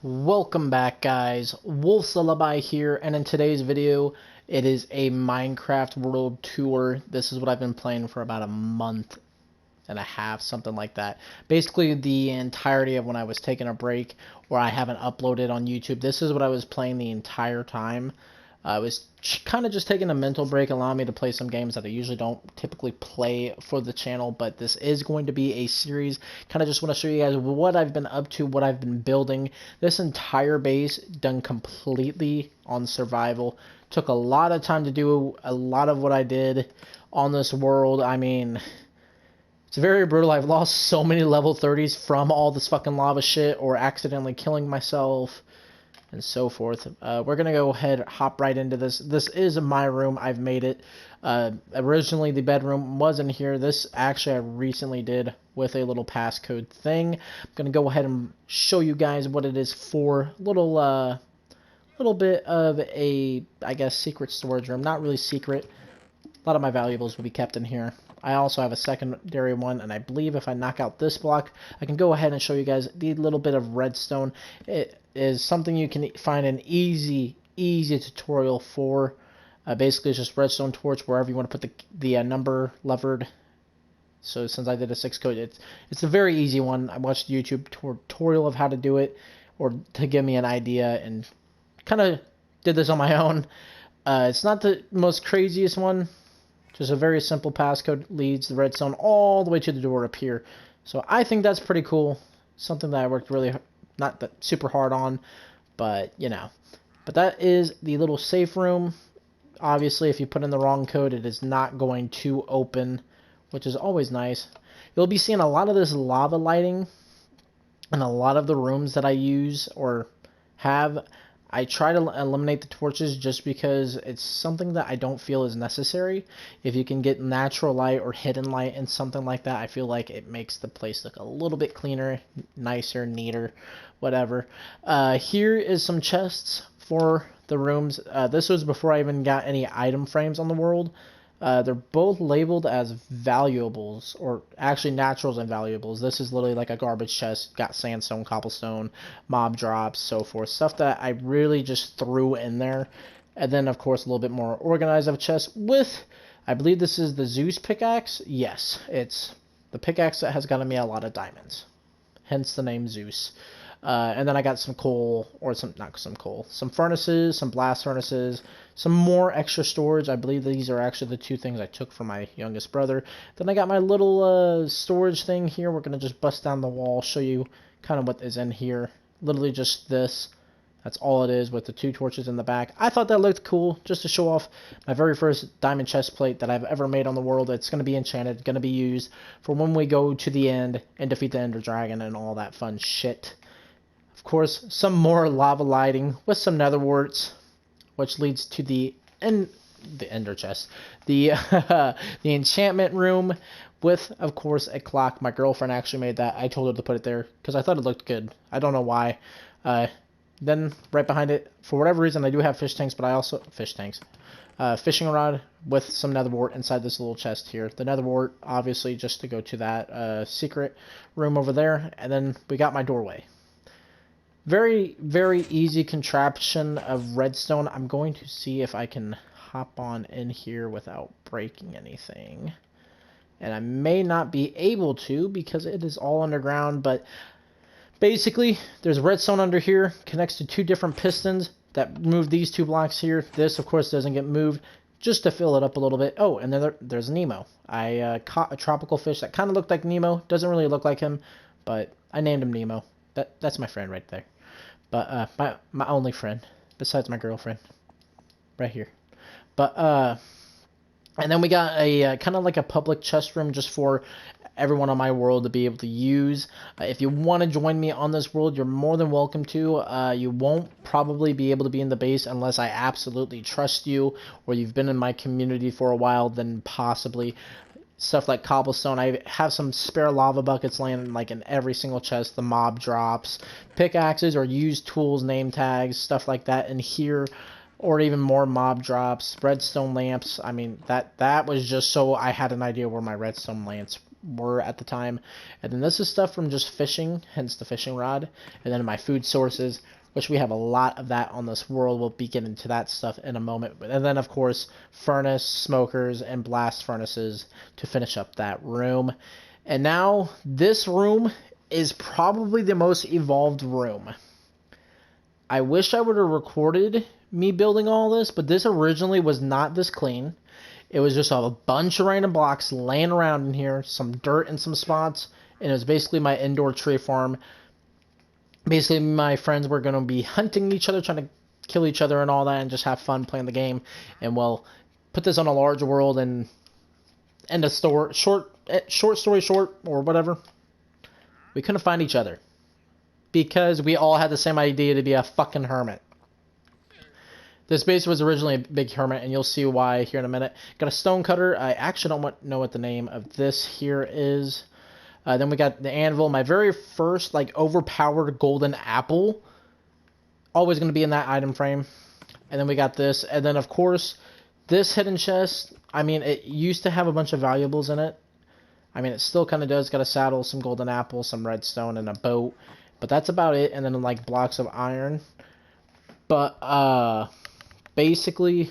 Welcome back, guys. Wolf's Lullaby here, and in today's video it is a Minecraft world tour. This is what I've been playing for about a month and a half, something like that. Basically the entirety of when I was taking a break or I haven't uploaded on YouTube. This is what I was playing the entire time. I was kind of just taking a mental break, allowing me to play some games that I usually don't typically play for the channel, but this is going to be a series. Kind of just want to show you guys what I've been up to, what I've been building. This entire base done completely on survival. Took a lot of time to do a lot of what I did on this world. I mean, it's very brutal. I've lost so many level 30s from all this fucking lava shit or accidentally killing myself and so forth. We're gonna go ahead, hop right into this. This is my room. I've made it. Originally the bedroom was in here. This actually I recently did with a little passcode thing. I'm gonna go ahead and show you guys what it is for. Little bit of a, I guess, secret storage room. Not really secret. A lot of my valuables will be kept in here. I also have a secondary one, and I believe if I knock out this block, I can go ahead and show you guys the little bit of redstone. It is something you can find an easy tutorial for. Basically, it's just redstone torch wherever you want to put the number levered. So since I did a 6 code, it's a very easy one. I watched a YouTube tutorial of how to do it, or to give me an idea, and kind of did this on my own. It's not the most craziest one. Just a very simple passcode leads the redstone all the way to the door up here. So I think that's pretty cool. Something that I worked really, not that super hard on, but you know. But that is the little safe room. Obviously, if you put in the wrong code, it is not going to open, which is always nice. You'll be seeing a lot of this lava lighting in a lot of the rooms that I use or have. I try to eliminate the torches just because it's something that I don't feel is necessary. If you can get natural light or hidden light and something like that, I feel like it makes the place look a little bit cleaner, nicer, neater, whatever. Here is some chests for the rooms. This was before I even got any item frames on the world. They're both labeled as valuables, or actually naturals and valuables. This is literally like a garbage chest, got sandstone, cobblestone, mob drops, so forth. Stuff that I really just threw in there. And then, of course, a little bit more organized of a chest with, I believe this is the Zeus pickaxe. Yes, it's the pickaxe that has gotten me a lot of diamonds. Hence the name Zeus. And then I got some coal, or not some coal, some furnaces, some blast furnaces, some more extra storage. I believe these are actually the two things I took from my youngest brother. Then I got my little storage thing here. We're going to just bust down the wall, show you kind of what is in here. Literally just this. That's all it is with the 2 torches in the back. I thought that looked cool, just to show off my very first diamond chest plate that I've ever made on the world. It's going to be enchanted, going to be used for when we go to the end and defeat the Ender Dragon and all that fun shit. Of course, some more lava lighting with some nether warts, which leads to the ender chest, the the enchantment room with, of course, a clock. My girlfriend actually made that. I told her to put it there because I thought it looked good. I don't know why. Then right behind it, for whatever reason, I do have fish tanks, but I also fishing rod with some nether wart inside this little chest here. The nether wart, obviously, just to go to that secret room over there, and then we got my doorway. Very, very easy contraption of redstone. I'm going to see if I can hop on in here without breaking anything. And I may not be able to because it is all underground, but basically there's redstone under here, connects to 2 different pistons that move these 2 blocks here. This, of course, doesn't get moved, just to fill it up a little bit. Oh, and then there's Nemo. I caught a tropical fish that kind of looked like Nemo. Doesn't really look like him, but I named him Nemo. That's my friend right there. But my only friend besides my girlfriend right here. But and then we got a kind of like a public chest room just for everyone on my world to be able to use. If you want to join me on this world, you're more than welcome to. You won't probably be able to be in the base unless I absolutely trust you, or you've been in my community for a while, then possibly. Stuff like cobblestone. I have some spare lava buckets laying like in every single chest. The mob drops, pickaxes or used tools, name tags, stuff like that in here, or even more mob drops, redstone lamps. I mean, that was just so I had an idea where my redstone were at the time. And then this is stuff from just fishing, hence the fishing rod. And then my food sources, which we have a lot of that on this world. We'll be getting to that stuff in a moment. And then, of course, furnace, smokers, and blast furnaces to finish up that room. And now, this room is probably the most evolved room. I wish I would have recorded me building all this, but this originally was not this clean. It was just a bunch of random blocks laying around in here, some dirt in some spots, and it was basically my indoor tree farm. Basically, my friends were going to be hunting each other, trying to kill each other and all that, and just have fun playing the game. And, well, put this on a large world and end a short story short, or whatever. We couldn't find each other because we all had the same idea to be a fucking hermit. This base was originally a big hermit, and you'll see why here in a minute. Got a stone cutter. I actually don't know what the name of this here is. Then we got the anvil. My very first, like, overpowered golden apple. Always going to be in that item frame. And then we got this. And then, of course, this hidden chest. I mean, it used to have a bunch of valuables in it. I mean, it still kind of does. Got a saddle, some golden apples, some redstone, and a boat. But that's about it. And then, like, blocks of iron. But, basically,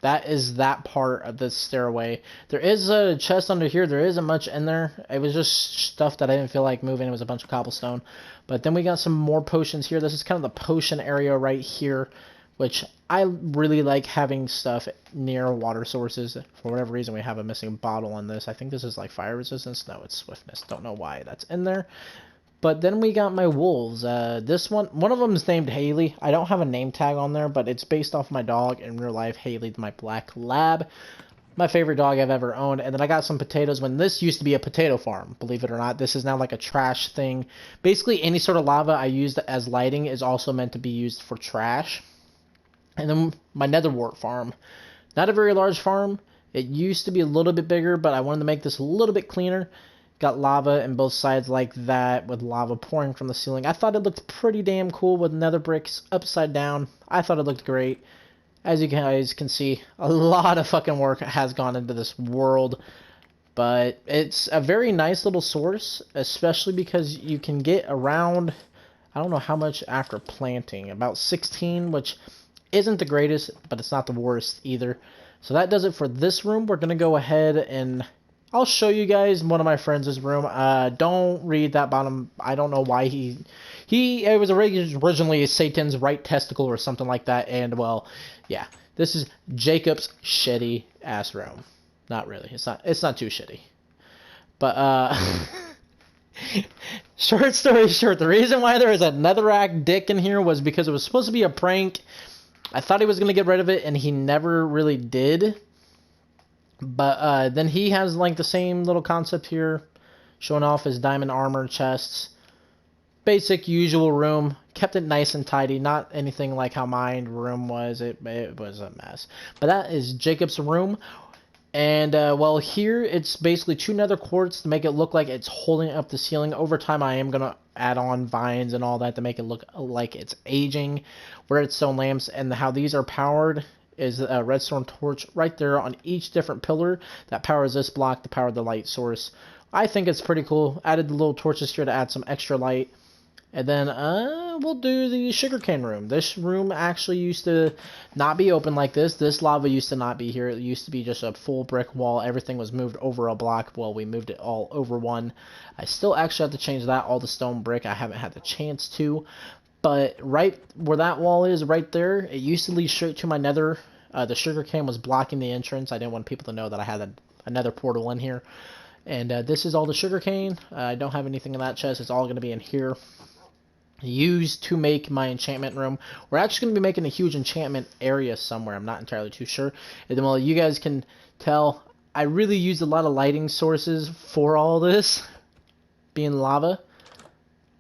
that is that part of the stairway. There is a chest under here. There isn't much in there. It was just stuff that I didn't feel like moving. It was a bunch of cobblestone. But then we got some more potions here. This is kind of the potion area right here, which I really like having stuff near water sources. For whatever reason, we have a missing bottle on this. I think this is like fire resistance. No, it's swiftness. Don't know why that's in there. But then we got my wolves. This one of them is named Haley. I don't have a name tag on there, but it's based off my dog in real life, Haley, my black lab. My favorite dog I've ever owned. And then I got some potatoes when this used to be a potato farm, believe it or not. This is now like a trash thing. Basically, any sort of lava I used as lighting is also meant to be used for trash. And then my nether wart farm. Not a very large farm. It used to be a little bit bigger, but I wanted to make this a little bit cleaner. Got lava in both sides like that, with lava pouring from the ceiling. I thought it looked pretty damn cool with nether bricks upside down. I thought it looked great. As you guys can see, a lot of fucking work has gone into this world. But it's a very nice little source, especially because you can get around, I don't know how much after planting, about 16, which isn't the greatest, but it's not the worst either. So that does it for this room. We're going to go ahead and I'll show you guys one of my friends' room. Don't read that bottom. I don't know why it was originally Satan's right testicle or something like that. And, well, yeah. This is Jacob's shitty ass room. Not really. It's not too shitty. But, short story short, the reason why there is a netherrack dick in here was because it was supposed to be a prank. I thought he was going to get rid of it, and he never really did. But then he has like the same little concept here, showing off his diamond armor chests. Basic, usual room. Kept it nice and tidy. Not anything like how my room was. It was a mess. But that is Jacob's room. And, well, here it's basically 2 nether quartz to make it look like it's holding up the ceiling. Over time, I am going to add on vines and all that to make it look like it's aging. Redstone lamps, and how these are powered is a redstone torch right there on each different pillar that powers this block to power the light source. I think it's pretty cool. Added the little torches here to add some extra light. And then we'll do the sugarcane room. This room actually used to not be open like this. This lava used to not be here. It used to be just a full brick wall. Everything was moved over a block. Well, we moved it all over one. I still actually have to change that, all the stone brick. I haven't had the chance to. But right where that wall is, right there, it used to lead straight to my nether. The sugarcane was blocking the entrance. I didn't want people to know that I had another portal in here. And this is all the sugarcane. I don't have anything in that chest. It's all going to be in here. Used to make my enchantment room. We're actually going to be making a huge enchantment area somewhere. I'm not entirely too sure. And then, well, you guys can tell, I really used a lot of lighting sources for all this, being lava.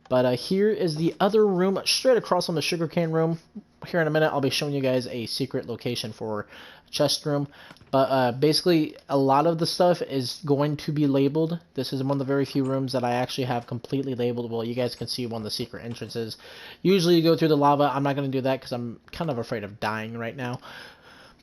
But here is the other room, straight across from the sugarcane room. Here in a minute, I'll be showing you guys a secret location for chest room. But basically, a lot of the stuff is going to be labeled. This is one of the very few rooms that I actually have completely labeled. Well, you guys can see one of the secret entrances. Usually you go through the lava. I'm not going to do that because I'm kind of afraid of dying right now.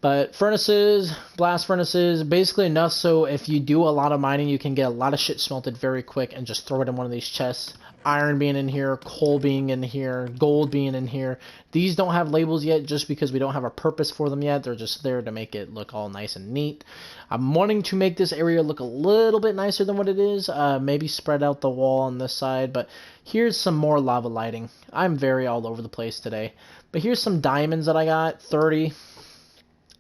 But furnaces, blast furnaces, basically enough so if you do a lot of mining, you can get a lot of shit smelted very quick and just throw it in one of these chests. Iron being in here, coal being in here, gold being in here. These don't have labels yet just because we don't have a purpose for them yet. They're just there to make it look all nice and neat. I'm wanting to make this area look a little bit nicer than what it is. Maybe spread out the wall on this side, but here's some more lava lighting. I'm very all over the place today. But here's some diamonds that I got, 30.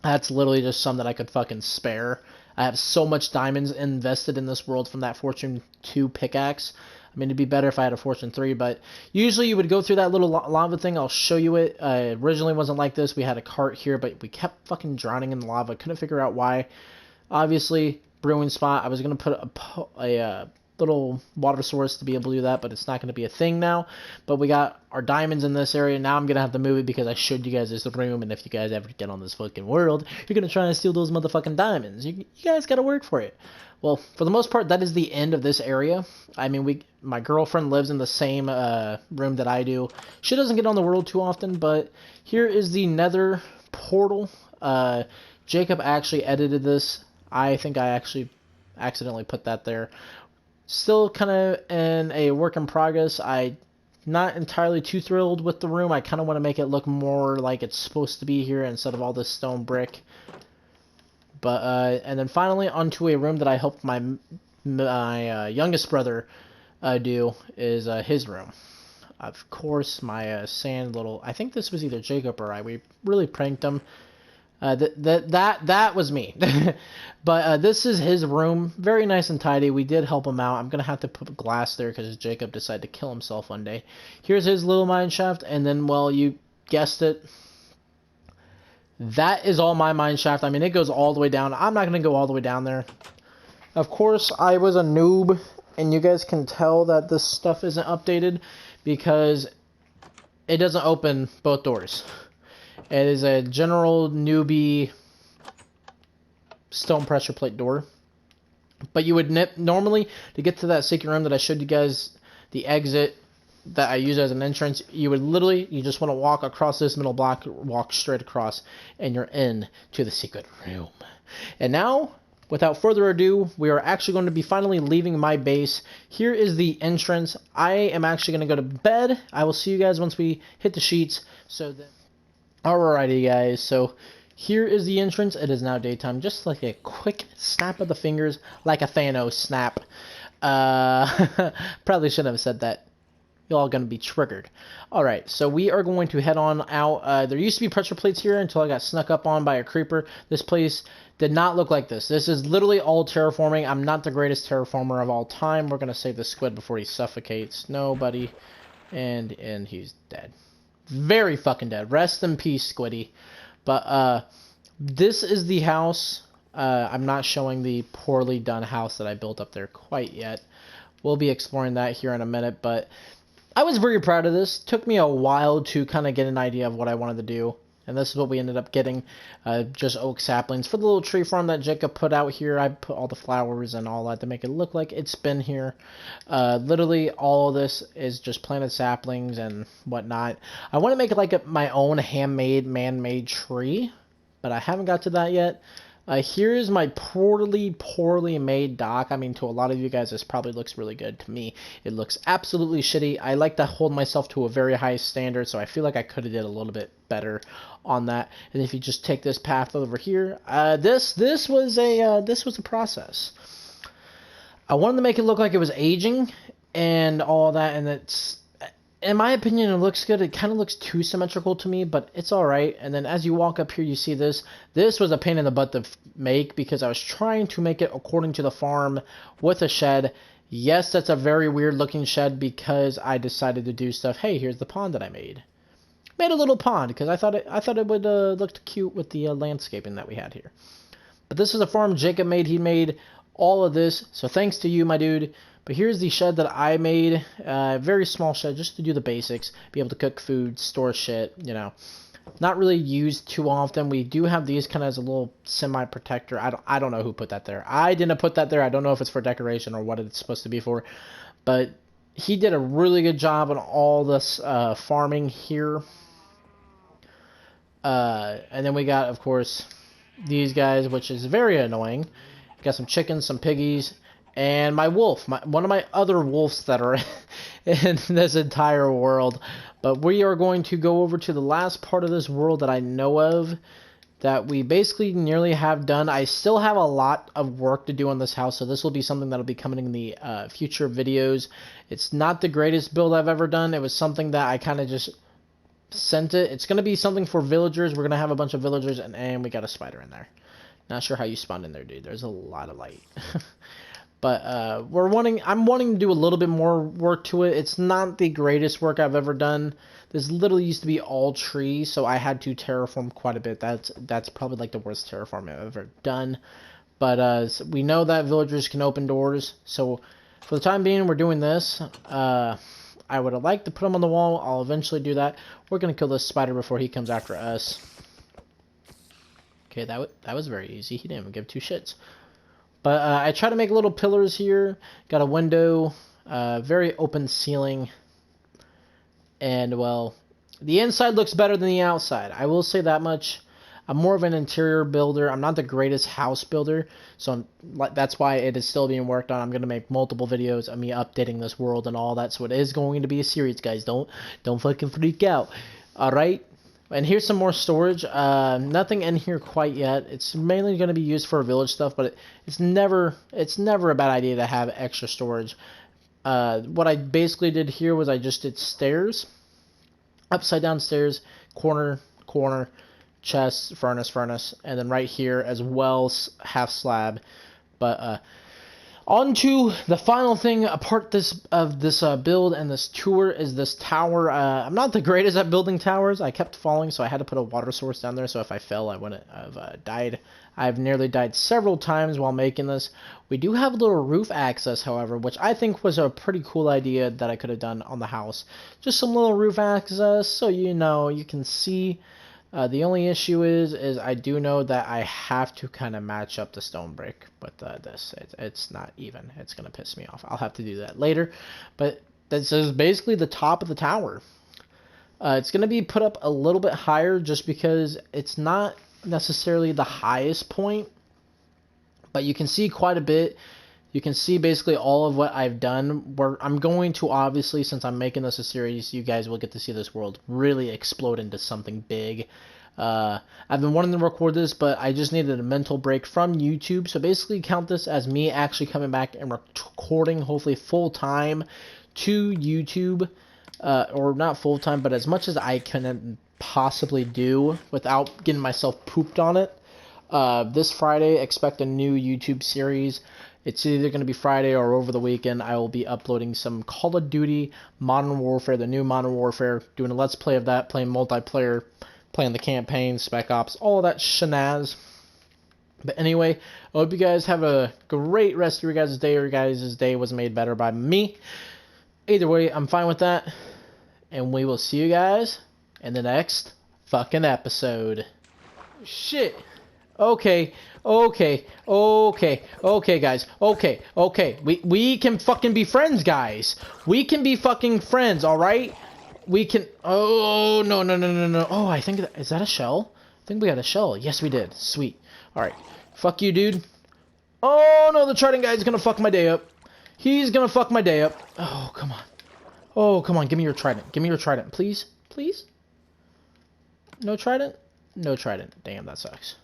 That's literally just some that I could fucking spare. I have so much diamonds invested in this world from that Fortune 2 pickaxe. I mean, it'd be better if I had a Fortune 3, but usually you would go through that little lava thing. I'll show you it. Originally wasn't like this. We had a cart here, but we kept fucking drowning in the lava. Couldn't figure out why. Obviously, brewing spot. I was going to put a little water source to be able to do that, but it's not going to be a thing now. But we got our diamonds in this area. Now I'm going to have to move it because I showed you guys this room, and if you guys ever get on this fucking world, you're going to try and steal those motherfucking diamonds. You guys got to work for it. Well, for the most part, that is the end of this area. I mean, my girlfriend lives in the same room that I do. She doesn't get on the world too often, but here is the nether portal. Jacob actually edited this. I think I actually accidentally put that there. Still kind of in a work in progress. I'm not entirely too thrilled with the room. I kind of want to make it look more like it's supposed to be here instead of all this stone brick. But and then finally onto a room that I helped my youngest brother do is his room. Of course, my sand little. I think this was either Jacob or I. We really pranked him. That was me. But this is his room. Very nice and tidy. We did help him out. I'm going to have to put glass there because Jacob decided to kill himself one day. Here's his little mine shaft. And then, well, you guessed it. That is all my mine shaft. I mean, it goes all the way down. I'm not going to go all the way down there. Of course, I was a noob. And you guys can tell that this stuff isn't updated because it doesn't open both doors. It is a general newbie stone pressure plate door. But you would normally, to get to that secret room that I showed you guys, the exit that I use as an entrance, you would literally, you just want to walk across this middle block, walk straight across, and you're in to the secret room. And now, without further ado, we are actually going to be finally leaving my base. Here is the entrance. I am actually going to go to bed. I will see you guys once we hit the sheets. So then, alrighty guys, so here is the entrance. It is now daytime, just like a quick snap of the fingers, like a Thanos snap. Probably shouldn't have said that. You're all going to be triggered. Alright, so we are going to head on out. There used to be pressure plates here until I got snuck up on by a creeper. This place did not look like this. This is literally all terraforming. I'm not the greatest terraformer of all time. We're going to save the squid before he suffocates. No, buddy. And he's dead. Very fucking dead. Rest in peace, Squiddy. But this is the house. I'm not showing the poorly done house that I built up there quite yet. We'll be exploring that here in a minute, but I was very proud of this. Took me a while to kind of get an idea of what I wanted to do. And this is what we ended up getting. Just oak saplings. For the little tree farm that Jacob put out here, I put all the flowers and all that to make it look like it's been here. Literally, all of this is just planted saplings and whatnot. I want to make it like my own handmade, man-made tree. But I haven't got to that yet. Here is my poorly made dock. I mean, to a lot of you guys, this probably looks really good. To me, it looks absolutely shitty. I like to hold myself to a very high standard, so I feel like I could have did a little bit better on that. And if you just take this path over here, this was a process. I wanted to make it look like it was aging and all that, and it's, in my opinion, it looks good. It kind of looks too symmetrical to me, but it's alright. And then as you walk up here, you see this. This was a pain in the butt to make because I was trying to make it according to the farm with a shed. Yes, that's a very weird looking shed because I decided to do stuff. Hey, here's the pond that I made. Made a little pond because I thought it would look cute with the landscaping that we had here. But this is a farm Jacob made. He made all of this, so thanks to you, my dude. But here's the shed that I made, very small shed, just to do the basics, be able to cook food, store shit, you know. Not really used too often. We do have these kind of as a little semi-protector. I don't know who put that there. I didn't put that there. I don't know if it's for decoration or what it's supposed to be for. But he did a really good job on all this farming here. And then we got, of course, these guys, which is very annoying. Got some chickens, some piggies, and my wolf. One of my other wolves that are in this entire world. But we are going to go over to the last part of this world that I know of, that we basically nearly have done. I still have a lot of work to do on this house, so this will be something that'll be coming in the future videos. It's not the greatest build I've ever done. It was something that I kind of just sent it. It's going to be something for villagers. We're going to have a bunch of villagers, and we got a spider in there. Not sure how you spawned in there, dude. There's a lot of light. But I'm wanting to do a little bit more work to it. It's not the greatest work I've ever done. This literally used to be all trees, so I had to terraform quite a bit. That's probably like the worst terraform I've ever done. But we know that villagers can open doors, so for the time being, we're doing this. I would have liked to put them on the wall. I'll eventually do that. We're gonna kill this spider before he comes after us. Okay, that was very easy. He didn't even give two shits. But I try to make little pillars here. Got a window, very open ceiling. And, well, the inside looks better than the outside. I will say that much. I'm more of an interior builder. I'm not the greatest house builder. So that's why it is still being worked on. I'm going to make multiple videos of me updating this world and all that. So it is going to be a series, guys. Don't fucking freak out. All right? And here's some more storage. Nothing in here quite yet. It's mainly going to be used for village stuff, but it's never a bad idea to have extra storage. What I basically did here was I just did stairs, upside down stairs, corner, chest, furnace, and then right here as well, half slab. But on to the final thing apart of this build and this tour is this tower. I'm not the greatest at building towers. I kept falling, so I had to put a water source down there, so if I fell, I wouldn't have died. I've nearly died several times while making this. We do have a little roof access, however, which I think was a pretty cool idea that I could have done on the house. Just some little roof access, so you know, you can see. The only issue is I do know that I have to kind of match up the stone brick with this. It's not even. It's going to piss me off. I'll have to do that later. But this is basically the top of the tower. It's going to be put up a little bit higher just because it's not necessarily the highest point. But you can see quite a bit. You can see basically all of what I've done. Where I'm going to, obviously, since I'm making this a series, you guys will get to see this world really explode into something big. I've been wanting to record this, but I just needed a mental break from YouTube. So basically count this as me actually coming back and recording, hopefully full-time, to YouTube. Or not full-time, but as much as I can possibly do without getting myself pooped on it. This Friday, expect a new YouTube series. It's either going to be Friday or over the weekend. I will be uploading some Call of Duty Modern Warfare, the new Modern Warfare, doing a Let's Play of that, playing multiplayer, playing the campaign, Spec Ops, all of that shenaz. But anyway, I hope you guys have a great rest of your guys' day. Your guys' day was made better by me. Either way, I'm fine with that. And we will see you guys in the next fucking episode. Shit. Okay, guys. Okay. We can fucking be friends, guys. We can be fucking friends, alright? We can... Oh, no. Oh, I think... Is that a shell? I think we got a shell. Yes, we did. Sweet. Alright. Fuck you, dude. Oh, no, the trident guy's gonna fuck my day up. He's gonna fuck my day up. Oh, come on. Oh, come on. Give me your trident. Give me your trident. Please? Please? No trident? No trident. Damn, that sucks.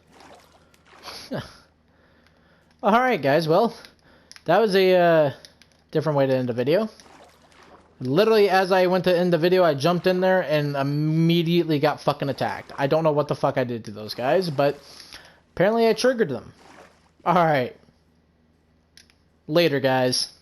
Alright, guys. Well, that was a different way to end the video. Literally, as I went to end the video, I jumped in there and immediately got fucking attacked. I don't know what the fuck I did to those guys, but apparently I triggered them. Alright. Later, guys.